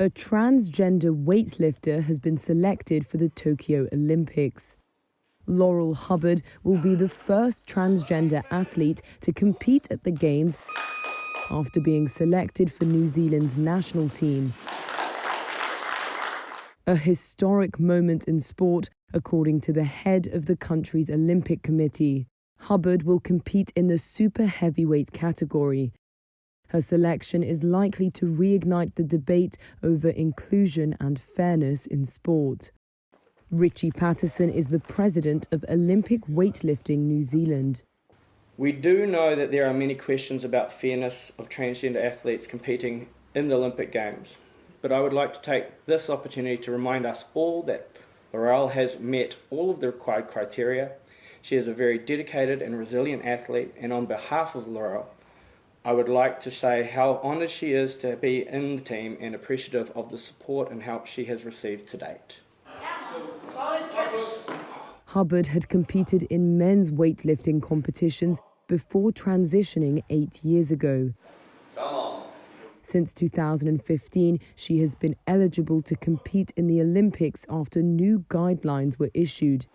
A transgender weightlifter has been selected for the Tokyo Olympics. Laurel Hubbard will be the first transgender athlete to compete at the Games after being selected for New Zealand's national team. A historic moment in sport, according to the head of the country's Olympic Committee. Hubbard will compete in the super heavyweight category. Her selection is likely to reignite the debate over inclusion and fairness in sport. Richie Patterson is the president of Olympic Weightlifting New Zealand. We do know that there are many questions about fairness of transgender athletes competing in the Olympic Games, but I would like to take this opportunity to remind us all that Laurel has met all of the required criteria. She is a very dedicated and resilient athlete, and on behalf of Laurel, I would like to say how honoured she is to be in the team and appreciative of the support and help she has received to date. Hubbard had competed in men's weightlifting competitions before transitioning 8 years ago. Since 2015, she has been eligible to compete in the Olympics after new guidelines were issued.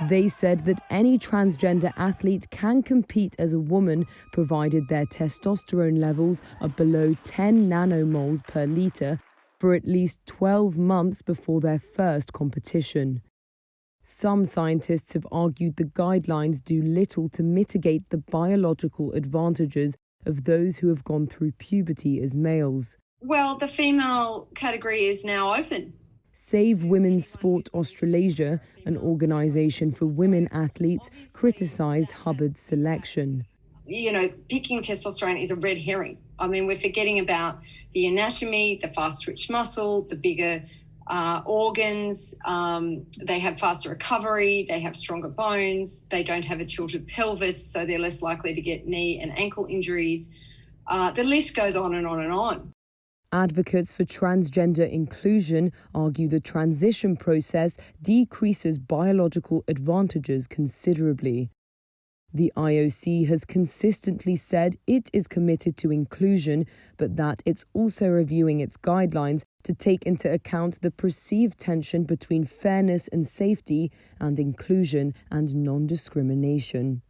They said that any transgender athlete can compete as a woman provided their testosterone levels are below 10 nanomoles per litre for at least 12 months before their first competition. Some scientists have argued the guidelines do little to mitigate the biological advantages of those who have gone through puberty as males. Well, the female category is now open. Save Women's Sport Australasia, an organisation for women athletes, criticised Hubbard's selection. You know, picking testosterone is a red herring. I mean, we're forgetting about the anatomy, the fast twitch muscle, the bigger organs. They have faster recovery, they have stronger bones, they don't have a tilted pelvis, so they're less likely to get knee and ankle injuries. The list goes on and on and on. Advocates for transgender inclusion argue the transition process decreases biological advantages considerably. The IOC has consistently said it is committed to inclusion, but that it's also reviewing its guidelines to take into account the perceived tension between fairness and safety and inclusion and non-discrimination.